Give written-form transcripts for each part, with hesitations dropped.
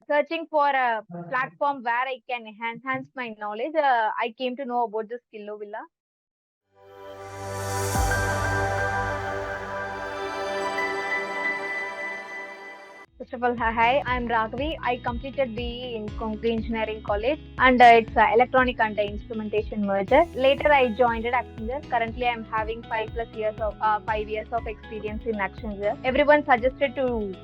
searching for a platform where I can enhance my knowledge, I came to know about the SkilloVilla. First of all, hi, I'm Ragavi. I completed BE in Concrete Engineering College and it's electronic and instrumentation merger. Later, I joined at Accenture. Currently, I'm having 5 years of experience in Accenture. Everyone suggested to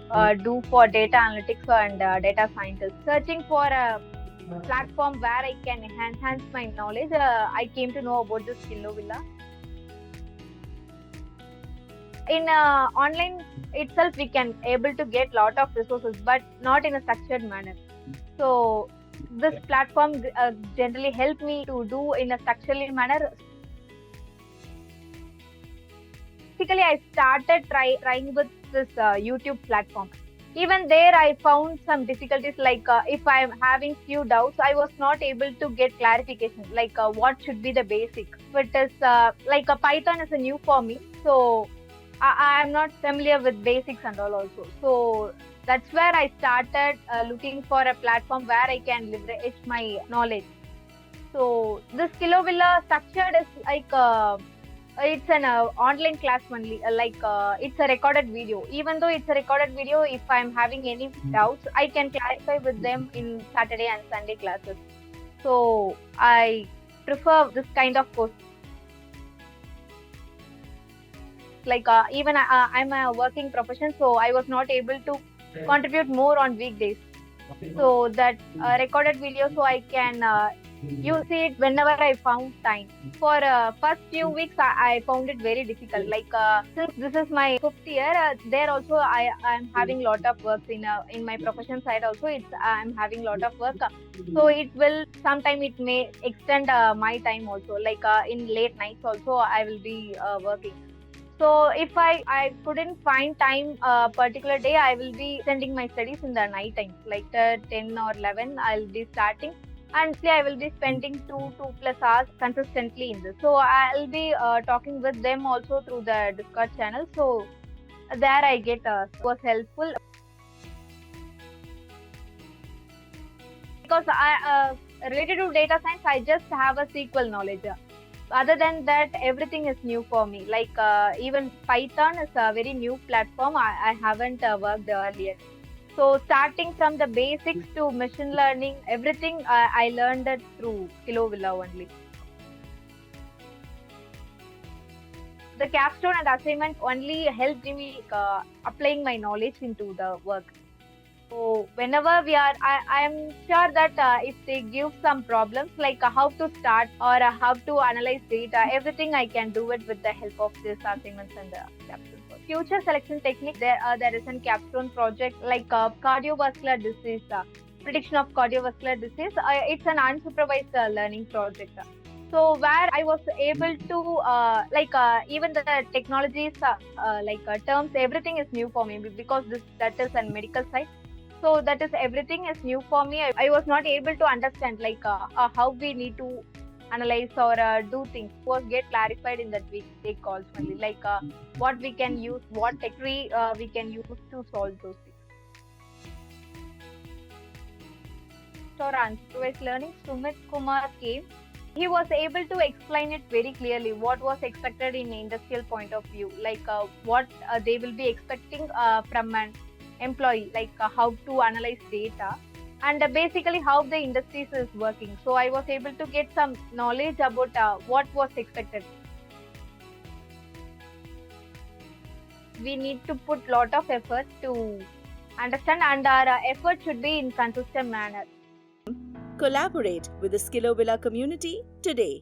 do for data analytics and data scientist. Searching for a platform where I can enhance my knowledge, I came to know about the SkilloVilla. In online itself, we can able to get lot of resources, but not in a structured manner. So this platform generally helped me to do in a structured manner. Basically, I started trying with this YouTube platform. Even there, I found some difficulties. Like if I'm having few doubts, I was not able to get clarification. Like what should be the basic. But it's like Python is a new for me, so I'm not familiar with basics and all also. So that's where I started looking for a platform where I can leverage my knowledge. So this SkilloVilla structured is like it's an online class only. It's a recorded video. Even though it's a recorded video, if I'm having any doubts, I can clarify with them in Saturday and Sunday classes. So I prefer this kind of course. Like even I'm a working profession, so I was not able to contribute more on weekdays. So that recorded video, so I can use it whenever I found time. For first few weeks, I found it very difficult. Like since this is my 5th year, there also I'm having lot of work in my profession side. Also, I'm having lot of work. So it will sometime it may extend my time also. Like in late nights also, I will be working. So if I couldn't find time a particular day, I will be sending my studies in the night time, like 10 or 11, I'll be starting. And I will be spending 2+ hours consistently in this. So I'll be talking with them also through the Discord channel. So there I get was helpful. Because I related to data science, I just have a SQL knowledge. Other than that, everything is new for me. Like even Python is a very new platform. I haven't worked earlier. So starting from the basics to machine learning, everything I learned it through SkilloVilla only. The capstone and assignment only helped me applying my knowledge into the work. So whenever I'm sure that if they give some problems like how to start or how to analyze data, everything I can do it with the help of this assignments and the capstone. Future selection technique, there is a capstone project like cardiovascular disease, prediction of cardiovascular disease. It's an unsupervised learning project. So where I was able to even the technologies terms, everything is new for me because that is a medical side. So that is everything is new for me. I was not able to understand how we need to analyze or do things. Was get clarified in that week calls only. Like what we can use, what technology we can use to solve those things. For unsupervised learning, Sumit Kumar came. He was able to explain it very clearly what was expected in industrial point of view, like what they will be expecting from an employee, like how to analyze data and basically how the industries is working. So I was able to get some knowledge about what was expected. We need to put lot of effort to understand, and our effort should be in consistent manner. Collaborate with the SkilloVilla community today.